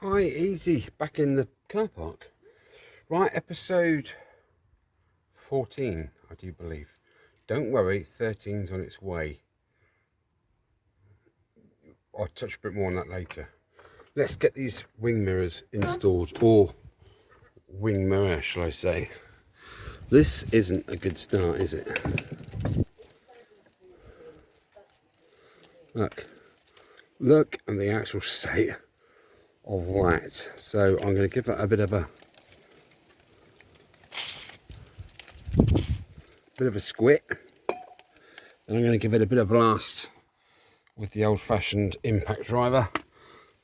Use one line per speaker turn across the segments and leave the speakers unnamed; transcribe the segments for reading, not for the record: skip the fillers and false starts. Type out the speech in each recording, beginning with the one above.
Hi, easy, back in the car park. Right, episode 14, I do believe. Don't worry, 13's on its way. I'll touch a bit more on that later. Let's get these wing mirrors installed, or wing mirror, shall I say. This isn't a good start, is it? Look at the actual state of that. So I'm going to give that a bit of a squit. Then I'm going to give it a bit of blast with the old-fashioned impact driver.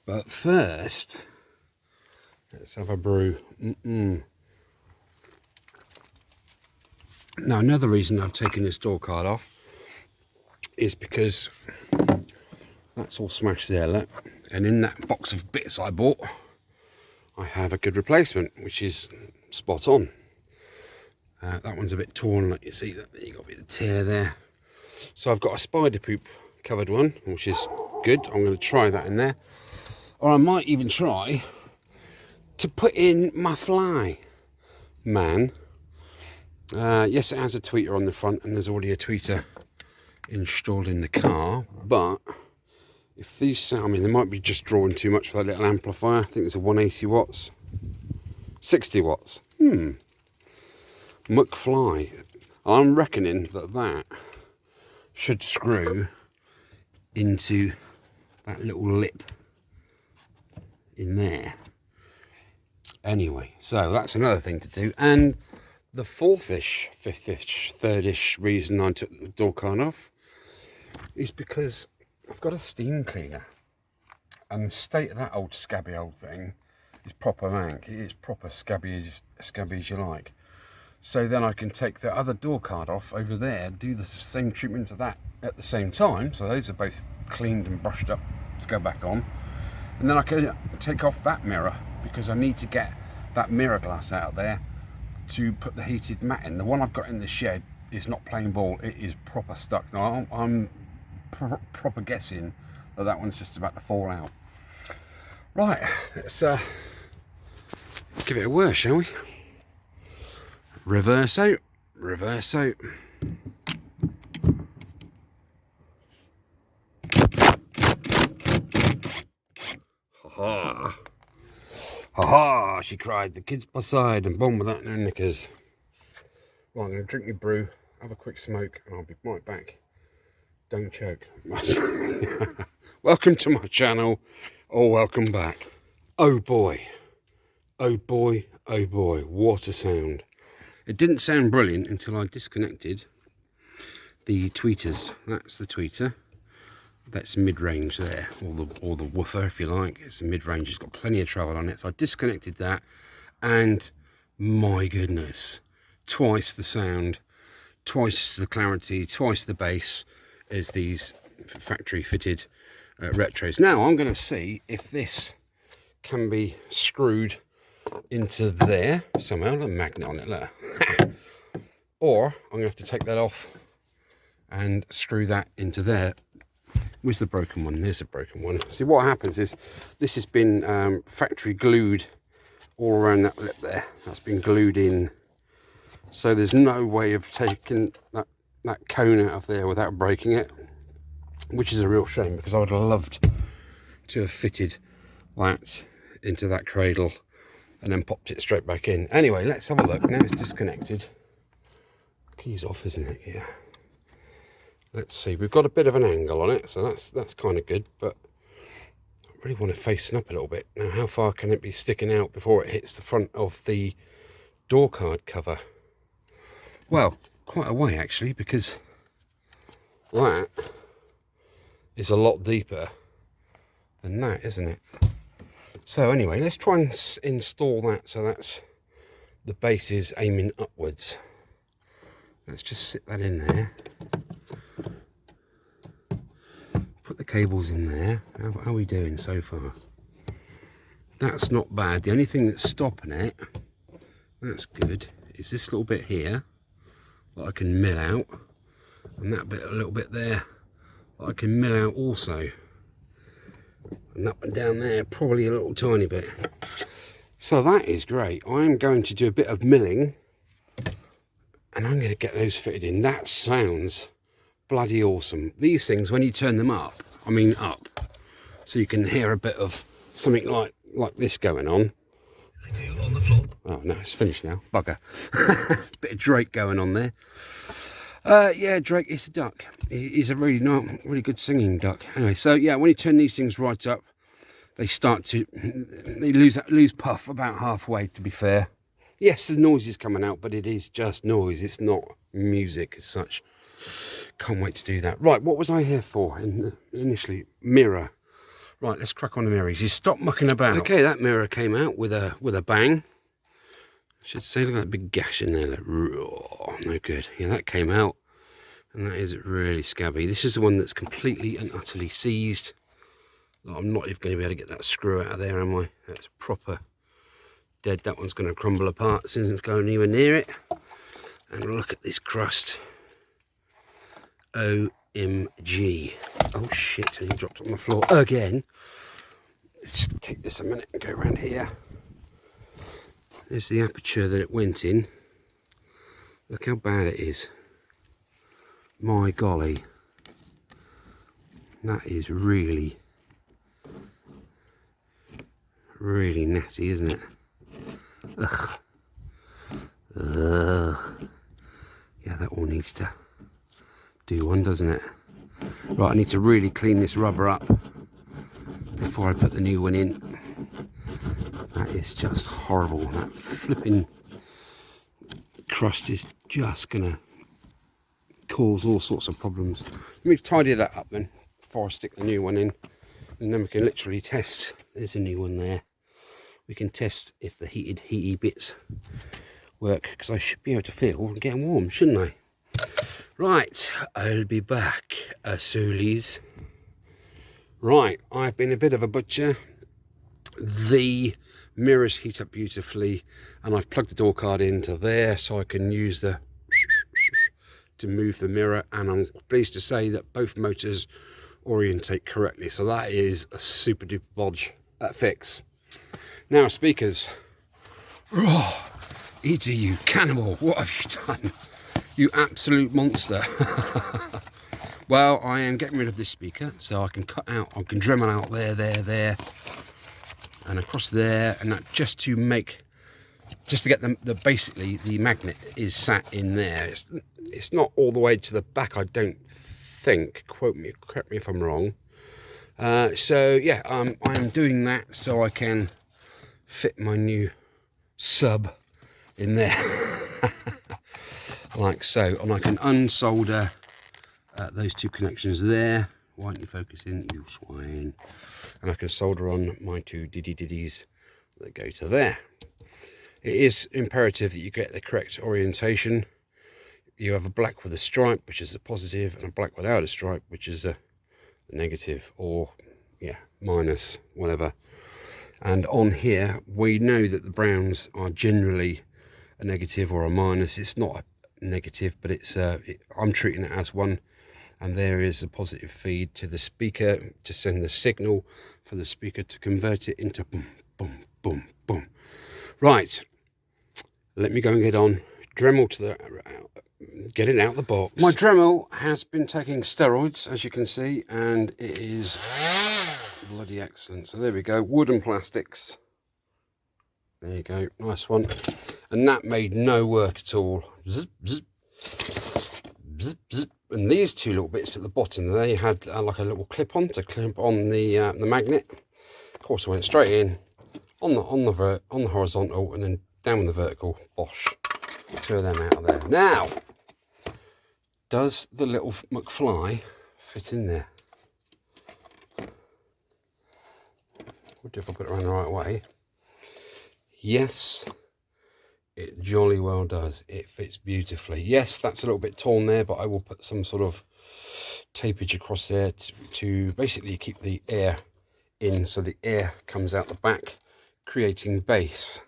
But first, let's have a brew. Now, another reason I've taken this door card off is because that's all smashed there, look. And in that box of bits I bought, I have a good replacement, which is spot on. That one's a bit torn, like you see, you got a bit of tear there. So I've got a spider poop covered one, which is good. I'm going to try that in there. Or I might even try to put in my fly man. Yes, it has a tweeter on the front, and there's already a tweeter installed in the car, but if these sound, I mean, they might be just drawing too much for that little amplifier. I think it's a 180 watts, 60 watts. McFly. I'm reckoning that should screw into that little lip in there. Anyway, so that's another thing to do. And the fourth-ish, fifth-ish, third-ish reason I took the door card off is because I've got a steam cleaner, and the state of that old scabby old thing is proper mank. It is proper scabby as you like. So then I can take the other door card off over there, do the same treatment to that at the same time. So those are both cleaned and brushed up to go back on. And then I can take off that mirror, because I need to get that mirror glass out of there to put the heated mat in. The one I've got in the shed is not playing ball, it is proper stuck. Now I'm proper guessing that one's just about to fall out. Right, let's give it a whirl, shall we? Reverse out, reverse out. Ha ha. Ha ha, she cried, the kids beside, and boom with that in her knickers. Right, I'm going to drink my brew, have a quick smoke, and I'll be right back. Don't choke. Welcome to my channel, or welcome back. Oh boy, oh boy, oh boy, what a sound. It didn't sound brilliant until I disconnected the tweeters. That's the tweeter. That's mid-range there, or the woofer if you like. It's a mid-range, it's got plenty of travel on it. So I disconnected that, and my goodness, twice the sound, twice the clarity, twice the bass as these factory fitted retros. Now I'm going to see if this can be screwed into there somehow. A magnet on it, look. Or I'm going to have to take that off and screw that into there. Where's the broken one? There's a broken one. See, what happens is this has been factory glued all around that lip there. That's been glued in, so there's no way of taking that cone out of there without breaking it, which is a real shame, because I would have loved to have fitted that into that cradle and then popped it straight back in. Anyway, let's have a look. Now it's disconnected. Key's off, isn't it? Yeah. Let's see. We've got a bit of an angle on it, so that's kind of good, but I really want to fasten up a little bit. Now, how far can it be sticking out before it hits the front of the door card cover? Well, quite a way actually, because that is a lot deeper than that, isn't it? So anyway, let's try and install that so that's the base is aiming upwards. Let's just sit that in there. Put the cables in there. How are we doing so far? That's not bad. The only thing that's stopping it, that's good, is this little bit here that I can mill out, and that bit, a little bit there, that I can mill out also. And that one down there, probably a little tiny bit. So that is great. I'm going to do a bit of milling and I'm going to get those fitted in. That sounds bloody awesome. These things, when you turn them up, I mean up, so you can hear a bit of something like this going on. On the floor. Oh no, it's finished now. Bugger. Bit of Drake going on there. Yeah, Drake is a duck. He's a really good singing duck. Anyway, so yeah, when you turn these things right up, they lose puff about halfway, to be fair. Yes, the noise is coming out, but it is just noise. It's not music as such. Can't wait to do that. Right, what was I here for initially? Mirror. Right, let's crack on the mirrors. You stop mucking about. Okay, that mirror came out with a bang. I should say, look at that big gash in there. Like, no good. Yeah, that came out, and that is really scabby. This is the one that's completely and utterly seized. I'm not even going to be able to get that screw out of there, am I? That's proper dead. That one's going to crumble apart as soon as it's going anywhere near it. And look at this crust. OMG. Oh shit, and he dropped it on the floor again. Let's take this a minute and go around here. There's the aperture that it went in. Look how bad it is. My golly. That is really natty, isn't it? Ugh. Ugh. Yeah, that all needs to do one, doesn't it? Right, I need to really clean this rubber up before I put the new one in. That is just horrible. That flipping crust is just gonna cause all sorts of problems. Let me tidy that up then before I stick the new one in, and then we can literally test. There's a new one there. We can test if the heaty bits work, because I should be able to feel getting warm, shouldn't I? Right, I'll be back, soulies. Right, I've been a bit of a butcher. The mirrors heat up beautifully, and I've plugged the door card into there so I can use the to move the mirror, and I'm pleased to say that both motors orientate correctly, so that is a super duper bodge fix. Now, speakers. Oh, Edie, you cannibal, what have you done? You absolute monster. Well, I am getting rid of this speaker, so I can cut out, I can Dremel out there, and across there, and that just to get basically the magnet is sat in there. It's not all the way to the back, I don't think. Correct me if I'm wrong. So yeah, I'm doing that so I can fit my new sub in there. Like so, and I can unsolder those two connections there. Why aren't you focusing, you swine? And I can solder on my two diddies that go to there. It is imperative that you get the correct orientation. You have a black with a stripe, which is a positive, and a black without a stripe, which is a negative, or yeah, minus, whatever. And on here, we know that the browns are generally a negative or a minus. It's not a negative, but I'm treating it as one, and there is a positive feed to the speaker to send the signal for the speaker to convert it into boom, boom, boom, boom. Right, let me go and get on Dremel get it out the box. My Dremel has been taking steroids, as you can see, and it is bloody excellent. So there we go, wood and plastics. There you go, nice one. And that made no work at all. Zip, zip, zip, zip. And these two little bits at the bottom, they had like a little clip on to clip on the magnet. Of course, I went straight in on the horizontal, and then down with the vertical. Bosh, two of them out of there. Now, does the little McFly fit in there? What if I put it around the right way? Yes, it jolly well does. It fits beautifully. Yes, that's a little bit torn there, but I will put some sort of tapage across there to basically keep the air in, so the air comes out the back, creating bass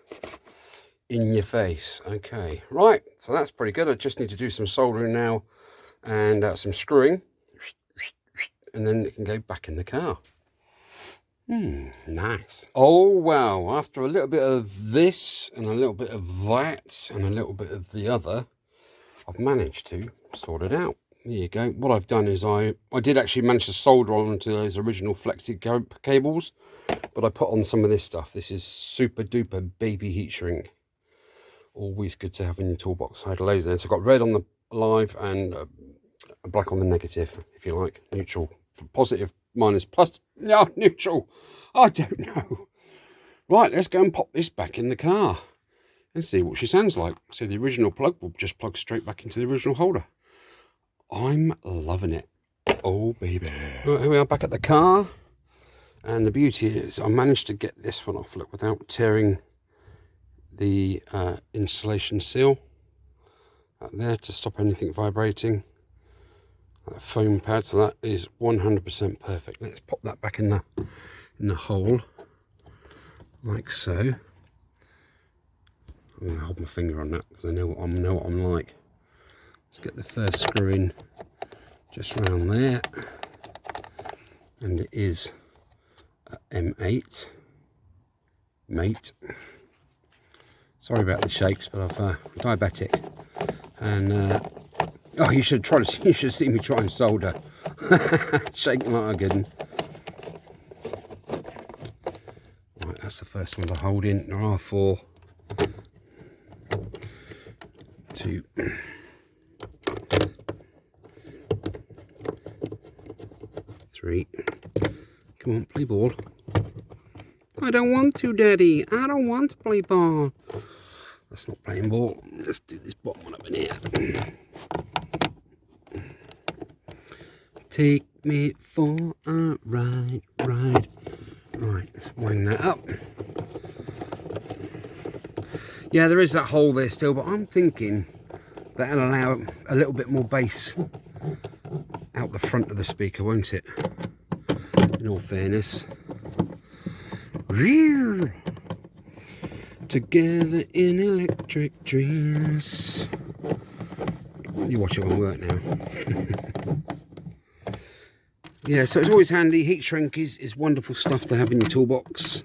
in your face. Okay, right, so that's pretty good. I just need to do some soldering now and some screwing, and then it can go back in the car. Nice. Oh, well, after a little bit of this and a little bit of that and a little bit of the other, I've managed to sort it out. There you go. What I've done is I did actually manage to solder onto those original flexi cables, but I put on some of this stuff. This is super duper baby heat shrink. Always good to have in your toolbox. I had loads there. So I've got red on the live and black on the negative, if you like. Neutral. Positive minus plus. Yeah, neutral. I don't know. Right, let's go and pop this back in the car and see what she sounds like. So the original plug will just plug straight back into the original holder. I'm loving it. Oh, baby. Right, here we are back at the car. And the beauty is I managed to get this one off, look, without tearing the insulation seal. There to stop anything vibrating. That foam pad, so that is 100% perfect. Let's pop that back in the hole, like so. I'm going to hold my finger on that because I know what I'm like. Let's get the first screw in just around there, and it is M8 mate. Sorry about the shakes, but I'm diabetic, and oh, you should see me try and solder. Shaking like a good one. Right, that's the first one to hold in. There are 4. 2. 3. Come on, play ball. I don't want to, Daddy. I don't want to play ball. That's not playing ball. Let's do this bottom one up in here. Take me for a ride. Right, let's wind that up. Yeah, there is that hole there still, but I'm thinking that'll allow a little bit more bass out the front of the speaker, won't it? In all fairness. Together in electric dreams. You watch it on work now. Yeah, so it's always handy. Heat shrink is wonderful stuff to have in your toolbox.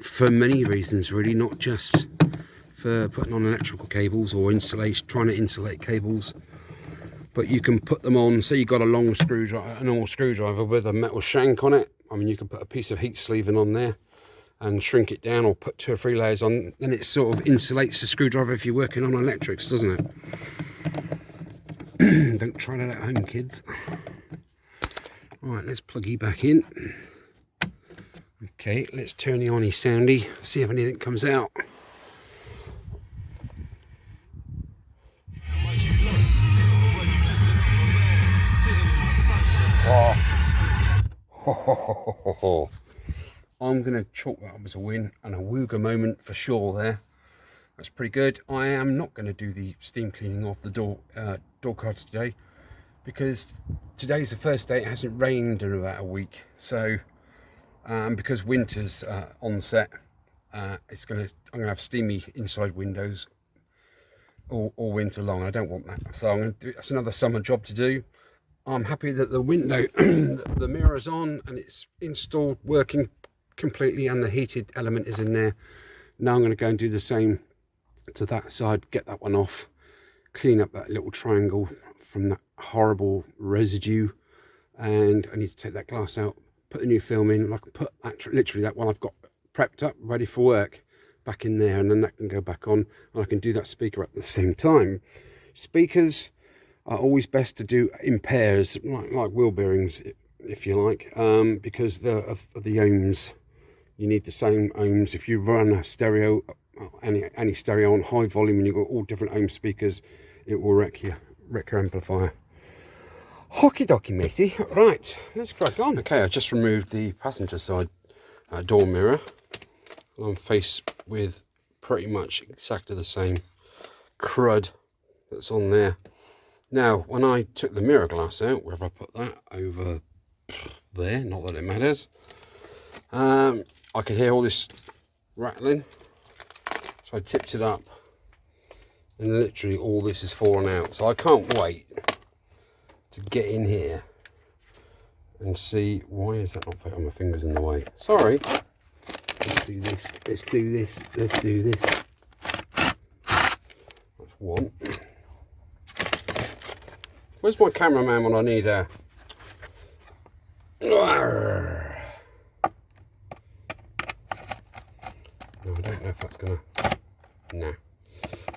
For many reasons, really, not just for putting on electrical cables or trying to insulate cables, but you can put them on. Say you've got a long screwdriver, a normal screwdriver with a metal shank on it. I mean, you can put a piece of heat sleeving on there and shrink it down, or put 2 or 3 layers on, then it sort of insulates the screwdriver if you're working on electrics, doesn't it? Don't try that at home, kids. Right, let's plug you back in. Okay, let's turn the on soundy, see if anything comes out. Oh. I'm going to chalk that up as a win and a wooga moment for sure there. That's pretty good. I am not going to do the steam cleaning off the door cards today, because today's the first day it hasn't rained in about a week. So because winter's on set, I'm going to have steamy inside windows all winter long. I don't want that, so I'm going to do, that's another summer job to do. I'm happy that the window, the mirror's on and it's installed, working completely, and the heated element is in there. Now I'm going to go and do the same to that side, get that one off, clean up that little triangle from that horrible residue, and I need to take that glass out, put the new film in. I can put literally that one I've got prepped up ready for work back in there, and then that can go back on, and I can do that speaker at the same time. Speakers are always best to do in pairs, like wheel bearings, if you like, because of the ohms. You need the same ohms. If you run a stereo, any stereo on high volume, and you've got all different ohm speakers, it will wreck your amplifier. Hockey docky, matey. Right, let's crack on. Okay, I just removed the passenger side door mirror. I'm faced with pretty much exactly the same crud that's on there. Now, when I took the mirror glass out, wherever I put that, over there, not that it matters, I could hear all this rattling. So I tipped it up, and literally all this is falling out. So I can't wait to get in here, and see why is that not fitting. My fingers in the way. Sorry. Let's do this. Let's do this. Let's do this. That's one. Where's my cameraman when I need her? No, I don't know if that's gonna. No.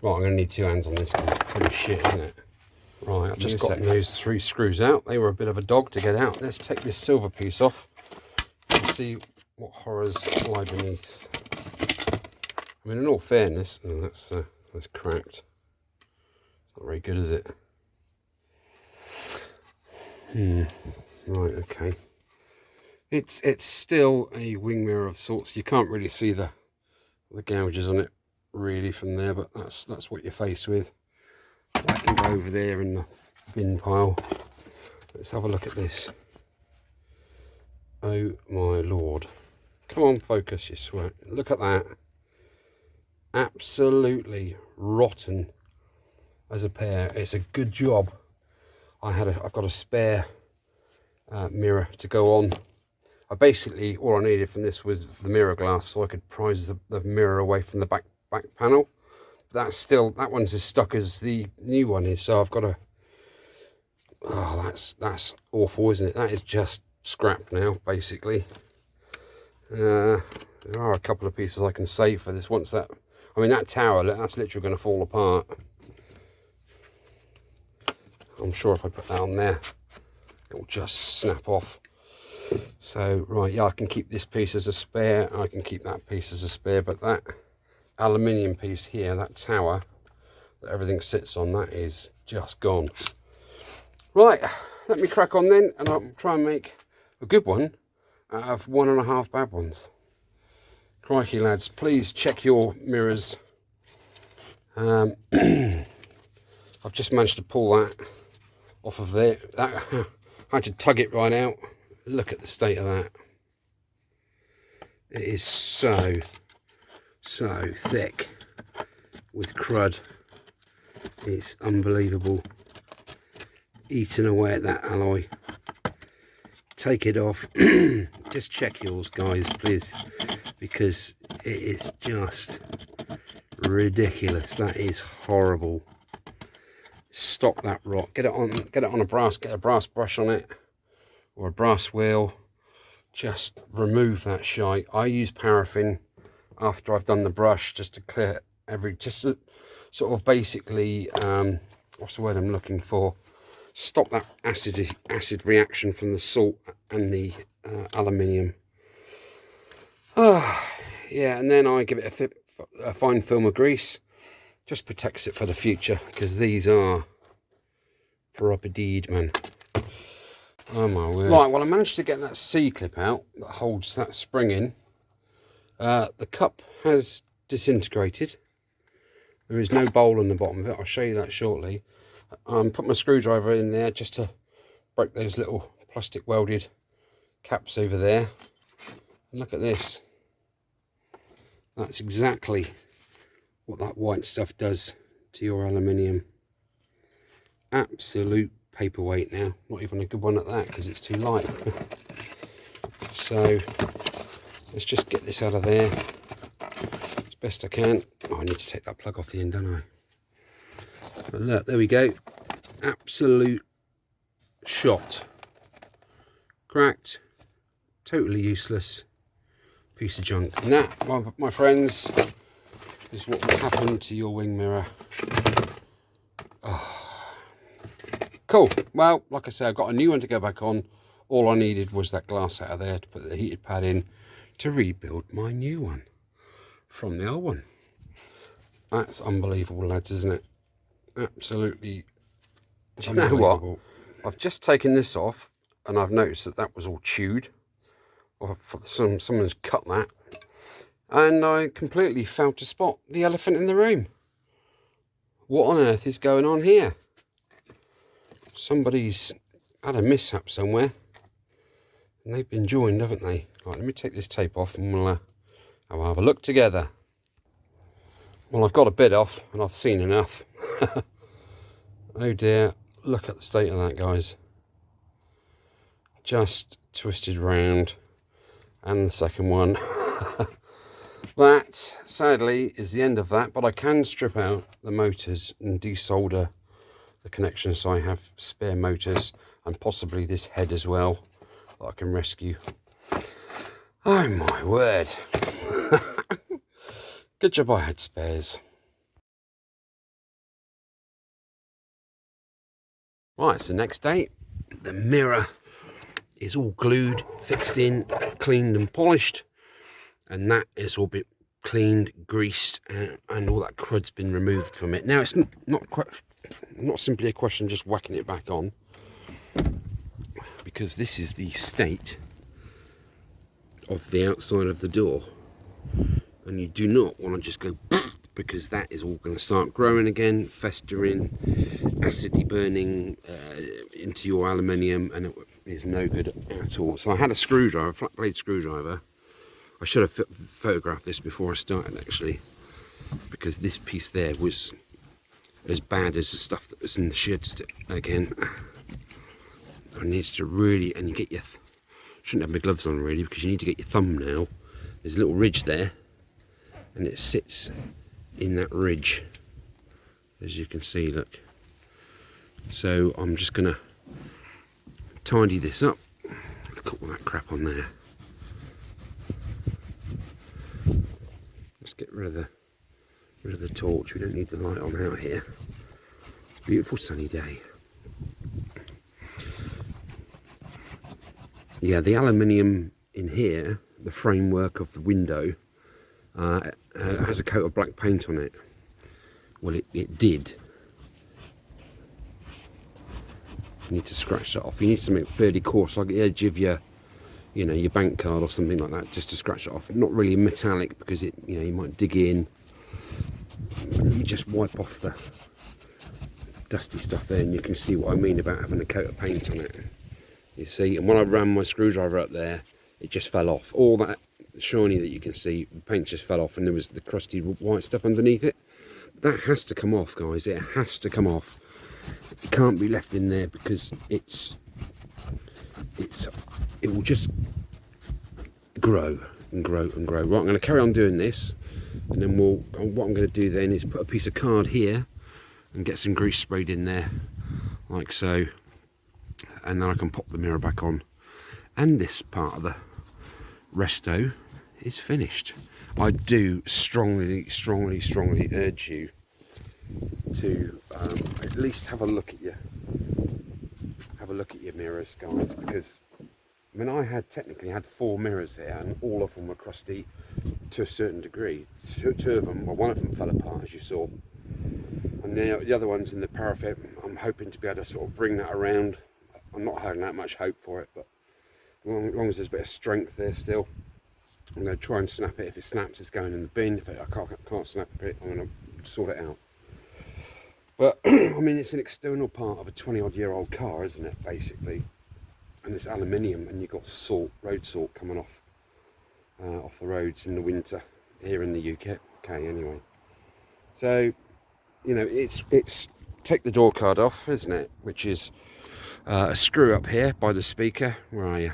Right, I'm gonna need 2 hands on this because it's pretty shit, isn't it? Right, I've just got those 3 screws out. They were a bit of a dog to get out. Let's take this silver piece off and see what horrors lie beneath. I mean, in all fairness, oh, that's cracked. It's not very good, is it? Right, okay. It's still a wing mirror of sorts. You can't really see the gouges on it really from there, but that's what you're faced with. I can go over there in the bin pile. Let's have a look at this. Oh my lord. Come on, focus, you sweat. Look at that. Absolutely rotten as a pair. It's a good job I've got a spare mirror to go on. Basically all I needed from this was the mirror glass so I could prise the mirror away from the back panel. That one's as stuck as the new one is, so I've got to. Oh, that's awful, isn't it? That is just scrap now, basically. There are a couple of pieces I can save for this. Once that, I mean, that tower, that's literally going to fall apart. I'm sure if I put that on there, it will just snap off. So, right, yeah, I can keep this piece as a spare. I can keep that piece as a spare, but that aluminium piece here, that tower that everything sits on, that is just gone. Right, let me crack on then, and I'll try and make a good one out of 1.5 bad ones. Crikey, lads, please check your mirrors. I've just managed to pull that off of there. I had to tug it right out. Look at the state of that. It is so thick with crud. It's unbelievable. Eating away at that alloy. Take it off. Just check yours, guys, please, because it is just ridiculous. That is horrible. Stop that rot. Get it on a brass. Get a brass brush on it, or a brass wheel. Just remove that shite. I use paraffin after I've done the brush just to clear just to sort of basically what's the word I'm looking for, stop that acid reaction from the salt and the aluminium. Yeah, and then I give it a fine film of grease. Just protects it for the future, because these are proper deed, man. Oh my word. Right, well, I managed to get that C-clip out that holds that spring in. The cup has disintegrated. There is no bowl on the bottom of it. I'll show you that shortly. Put my screwdriver in there just to break those little plastic welded caps over there. And look at this. That's exactly what that white stuff does to your aluminium. Absolute paperweight now. Not even a good one at that, because it's too light. So let's just get this out of there as best I can. Oh, I need to take that plug off the end, don't I? But look, there we go. Absolute shot. Cracked. Totally useless piece of junk. And that, my friends, is what will happen to your wing mirror. Oh. Cool. Well, like I said, I've got a new one to go back on. All I needed was that glass out of there to put the heated pad in to rebuild my new one from the old one. That's unbelievable, lads, isn't it? Absolutely. Do you know what? I've just taken this off and I've noticed that was all chewed. Or someone's cut that. And I completely failed to spot the elephant in the room. What on earth is going on here? Somebody's had a mishap somewhere. And they've been joined, haven't they? Right, let me take this tape off and we'll have a look together. Well, I've got a bit off and I've seen enough. Oh dear, look at the state of that, guys. just twisted round, and the second one. That sadly is the end of that, but I can strip out the motors and desolder the connections, so I have spare motors and possibly this head as well that I can rescue. Oh my word. Good job I had spares. Right, it's the next day. The mirror is all glued, fixed in, cleaned and polished, and that is all bit cleaned, greased, and all that crud's been removed from it. Now it's not simply a question of just whacking it back on, because this is the state of the outside of the door, and you do not want to just go because that is all going to start growing again, festering, acidly burning into your aluminium, and it is no good at all. So I had a screwdriver, a flat blade screwdriver. I should have photographed this before I started actually, because this piece there was as bad as the stuff that was in the shed again. I needs to really, and you get your, shouldn't have my gloves on really, because you need to get your thumbnail. There's a little ridge there, and it sits in that ridge, as you can see, look. So I'm just gonna tidy this up. Look at all that crap on there. Let's get rid of the torch. We don't need the light on out here. It's a beautiful sunny day. Yeah, the aluminium in here, the framework of the window, has a coat of black paint on it. Well, it did. You need to scratch that off. You need something fairly coarse, like the edge of your, you know, your bank card or something like that, just to scratch it off. Not really metallic, because it, you know, you might dig in. You just wipe off the dusty stuff there, and you can see what I mean about having a coat of paint on it. You see, and when I ran my screwdriver up there, it just fell off. All that shiny that you can see, the paint just fell off, and there was the crusty white stuff underneath it. That has to come off, guys. It has to come off. It can't be left in there, because it will just grow and grow and grow. Right, I'm going to carry on doing this, and then what I'm going to do then is put a piece of card here and get some grease sprayed in there, like so, and then I can pop the mirror back on, and this part of the resto is finished. I do strongly urge you to at least have a look at your mirrors, guys, because I mean, I technically had 4 mirrors here, and all of them were crusty to a certain degree. Two of them, well, one of them fell apart, as you saw, and the other one's in the parapet. I'm hoping to be able to sort of bring that around. I'm not having that much hope for it, but as long as there's a bit of strength there still, I'm going to try and snap it. If it snaps, it's going in the bin. If I can't snap it, I'm going to sort it out. But I mean, it's an external part of a 20-odd-year-old car, isn't it, basically? And it's aluminium, and you've got salt, road salt, coming off the roads in the winter here in the UK anyway. So, you know, it's take the door card off, isn't it? Which is a screw up here by the speaker. Where are you?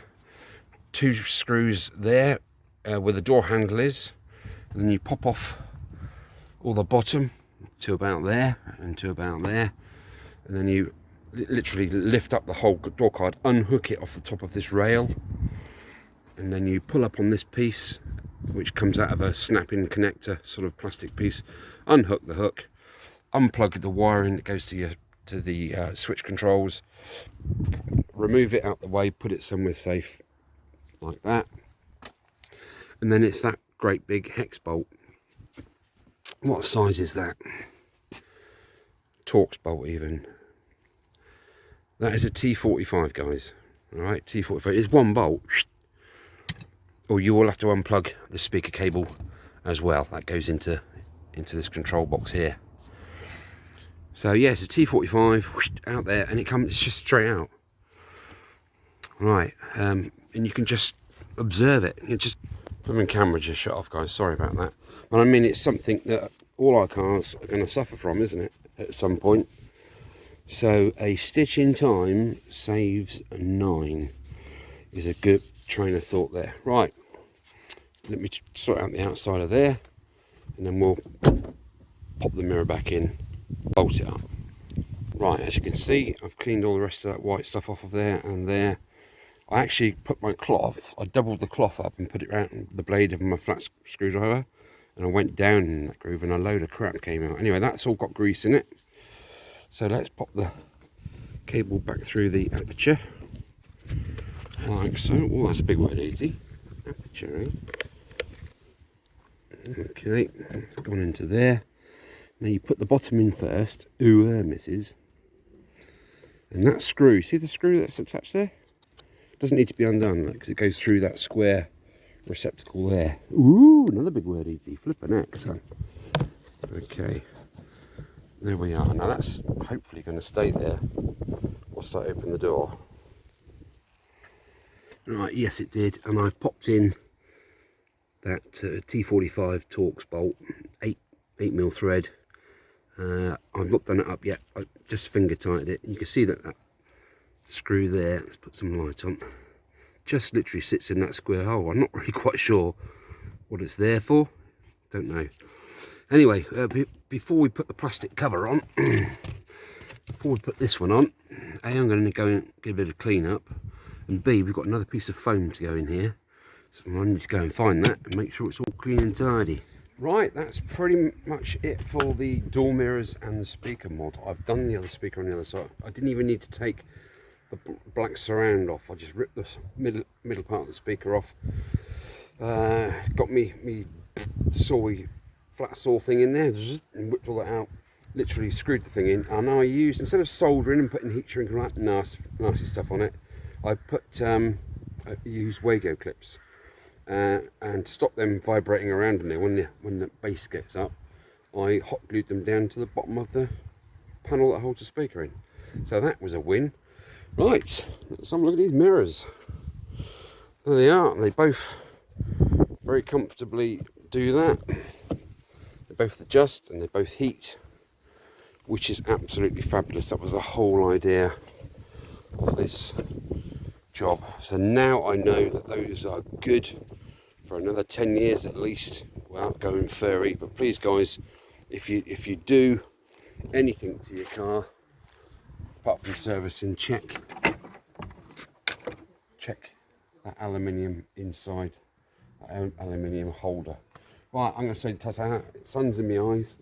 2 screws there where the door handle is, and then you pop off all the bottom to about there and to about there, and then you literally lift up the whole door card, unhook it off the top of this rail, and then you pull up on this piece, which comes out of a snap-in connector sort of plastic piece, unhook the hook, unplug the wiring that goes to the switch controls, remove it out the way, put it somewhere safe like that, and then it's that great big hex bolt. What size is that? Torx bolt even. That is a T45, guys. Alright, T45 is 1 bolt. Or you will have to unplug the speaker cable as well. That goes into this control box here. So yeah, it's a T45 out there, and it's just straight out. Right, and you can just observe it. You just, I mean, camera just shut off, guys. Sorry about that. But I mean, it's something that all our cars are going to suffer from, isn't it? At some point. So a stitch in time saves 9. is a good train of thought there. Right, let me sort out the outside of there, and then we'll pop the mirror back in, bolt it up. Right, as you can see, I've cleaned all the rest of that white stuff off of there and there. I actually put my cloth, I doubled the cloth up and put it around the blade of my flat screwdriver, and I went down in that groove and a load of crap came out. Anyway, that's all got grease in it. So let's pop the cable back through the aperture, like so. Oh, that's a big word, easy. Aperture, eh? Okay, it's gone into there. Now you put the bottom in first. Ooh, there, missus. And that screw, see the screw that's attached there? Doesn't need to be undone, because it goes through that square receptacle there. Ooh, another big word, easy. Flippin' heck, son. Okay, there we are. Now that's hopefully going to stay there whilst I open the door. Right, yes it did, and I've popped in that T45 Torx bolt, 8mm thread. I've not done it up yet. I just finger tightened it. You can see that screw there, let's put some light on, just literally sits in that square hole. I'm not really quite sure what it's there for, don't know. Anyway, before we put the plastic cover on, before we put this one on, A, I'm going to go and give it a clean up, and B, we've got another piece of foam to go in here, so I need to go and find that and make sure it's all clean and tidy. Right, that's pretty much it for the door mirrors and the speaker mod. I've done the other speaker on the other side. I didn't even need to take the black surround off. I just ripped the middle part of the speaker off. Got me flat saw thing in there, and whipped all that out. Literally screwed the thing in, and I used, instead of soldering and putting heat shrink and that nasty stuff on it, I used Wago clips, and to stop them vibrating around in there when the bass gets up, I hot glued them down to the bottom of the panel that holds the speaker in. So that was a win. Right, let's have a look at these mirrors. There they are. They both very comfortably do that. They both adjust and they both heat, which is absolutely fabulous. That was the whole idea of this job. So now I know that those are good for another 10 years at least without going furry. But please guys, if you do anything to your car apart from servicing, check that aluminium inside, that aluminium holder. Right, I'm going to say ta-ta. Sun's in my eyes.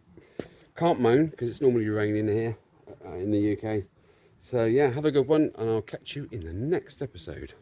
Can't moan because it's normally raining here in the UK. So yeah, have a good one, and I'll catch you in the next episode.